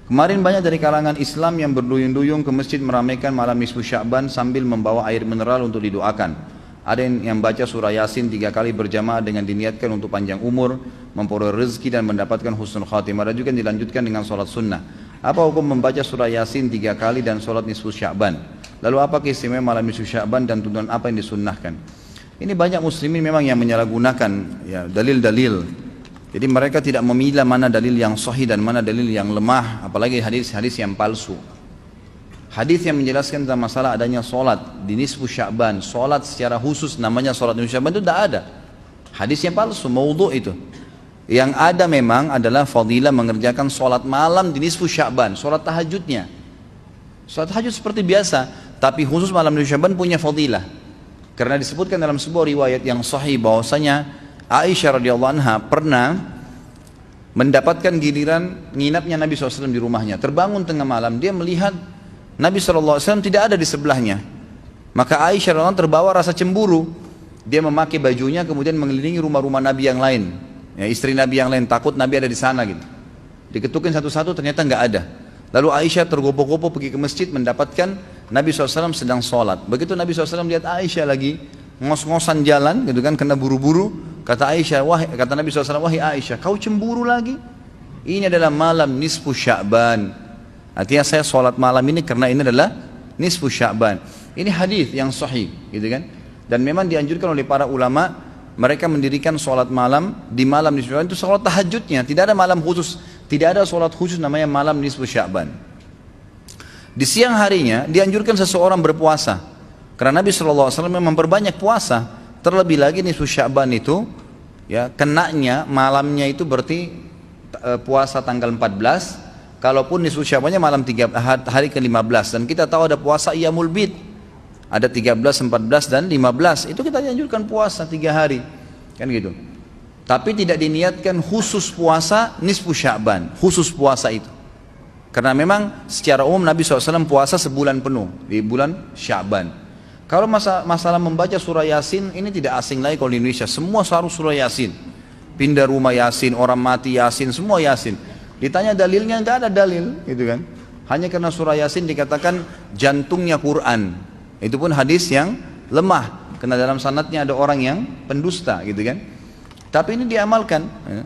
Kemarin banyak dari kalangan Islam yang berduyun-duyung ke masjid meramaikan malam nisfu Sya'ban sambil membawa air mineral untuk didoakan. Ada yang baca surah Yasin 3 kali berjamaah dengan diniatkan untuk panjang umur, memperoleh rezeki dan mendapatkan husnul khatimah. Ada juga yang dilanjutkan dengan sholat sunnah. Apa hukum membaca surah Yasin 3 kali dan sholat nisfu Sya'ban? Lalu apa keistimewaan malam nisfu Sya'ban dan tuntunan apa yang disunnahkan? Ini banyak muslimin memang yang menyalahgunakan ya, dalil-dalil. Jadi mereka tidak memilah mana dalil yang sahih dan mana dalil yang lemah, apalagi hadis-hadis yang palsu. Hadis yang menjelaskan tentang masalah adanya solat di nisfu Sya'ban, solat secara khusus namanya solat nisfu Sya'ban itu tidak ada. Hadis yang palsu, maudhu' itu. Yang ada memang adalah fadilah mengerjakan solat malam di nisfu Sya'ban, solat tahajudnya. Solat tahajud seperti biasa, tapi khusus malam nisfu Sya'ban punya fadilah. Karena disebutkan dalam sebuah riwayat yang sahih bahwasanya Aisyah radhiyallahu anha pernah mendapatkan giliran nginapnya Nabi SAW di rumahnya. Terbangun tengah malam, dia melihat Nabi SAW tidak ada di sebelahnya. Maka Aisyah radhiyallahu anha terbawa rasa cemburu. Dia memakai bajunya kemudian mengelilingi rumah-rumah Nabi yang lain, ya, istri Nabi yang lain, takut Nabi ada di sana gitu. Diketukin satu-satu, ternyata nggak ada. Lalu Aisyah tergopoh-gopoh pergi ke masjid mendapatkan Nabi SAW sedang sholat. Begitu Nabi SAW lihat Aisyah lagi ngos-ngosan jalan gitu kan, kena buru-buru. Kata Aisyah, kata Nabi SAW, wahai Aisyah, kau cemburu lagi? Ini adalah malam nisfu Sya'ban. Artinya saya sholat malam ini karena ini adalah nisfu Sya'ban. Ini hadis yang sahih, gitu kan? Dan memang dianjurkan oleh para ulama, mereka mendirikan sholat malam di malam nisfu Sya'ban itu sholat tahajudnya. Tidak ada malam khusus, tidak ada sholat khusus namanya malam nisfu Sya'ban. Di siang harinya dianjurkan seseorang berpuasa, karena Nabi SAW memang memperbanyak puasa. Terlebih lagi nisfu Sya'ban itu ya kenanya malamnya itu berarti puasa tanggal 14. Kalaupun nisfu Sya'bannya malam hari ke-15, dan kita tahu ada puasa Iyamul Bid. Ada 13, 14 dan 15. Itu kita dianjurkan puasa 3 hari. Kan gitu. Tapi tidak diniatkan khusus puasa nisfu Sya'ban, khusus puasa itu. Karena memang secara umum Nabi SAW puasa sebulan penuh di bulan Sya'ban. Kalau masalah membaca surah Yasin, ini tidak asing lagi kalau di Indonesia. Semua harus surah Yasin. Pindah rumah Yasin, orang mati Yasin, semua Yasin. Ditanya dalilnya, nggak ada dalil, gitu kan? Hanya karena surah Yasin dikatakan jantungnya Quran. Itu pun hadis yang lemah, karena dalam sanadnya ada orang yang pendusta, gitu kan? Tapi ini diamalkan. Ya.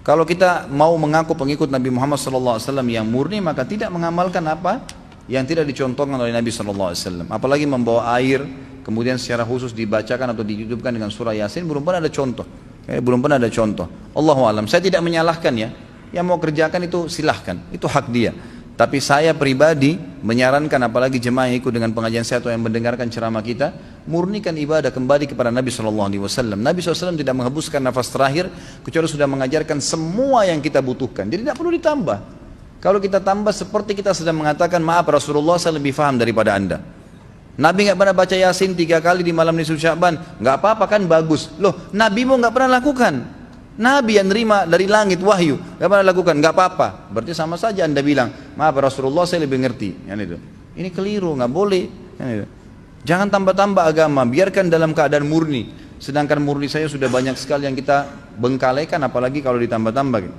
Kalau kita mau mengaku pengikut Nabi Muhammad SAW yang murni, maka tidak mengamalkan apa yang tidak dicontohkan oleh Nabi SAW. Apalagi membawa air, kemudian secara khusus dibacakan atau dihidupkan dengan surah Yasin, belum pernah ada contoh. Belum pernah ada contoh. Allahu alam. Saya tidak menyalahkan ya. Yang mau kerjakan itu silahkan, itu hak dia. Tapi saya pribadi menyarankan, apalagi jemaah yang ikut dengan pengajian saya atau yang mendengarkan ceramah kita, murnikan ibadah kembali kepada Nabi SAW. Nabi SAW tidak menghembuskan nafas terakhir kecuali sudah mengajarkan semua yang kita butuhkan. Jadi tidak perlu ditambah. Kalau kita tambah seperti kita sedang mengatakan, maaf Rasulullah saya lebih faham daripada anda. Nabi nggak pernah baca Yasin 3 kali di malam nisfu Sya'ban, nggak apa-apa kan, bagus. Loh, Nabi mau nggak pernah lakukan. Nabi yang nerima dari langit wahyu nggak pernah lakukan, nggak apa-apa. Berarti sama saja anda bilang, maaf Rasulullah saya lebih ngerti. Itu. Ini keliru, nggak boleh. Itu. Jangan tambah-tambah agama, biarkan dalam keadaan murni. Sedangkan murni saya sudah banyak sekali yang kita bengkalaikan, apalagi kalau ditambah-tambah. Gitu.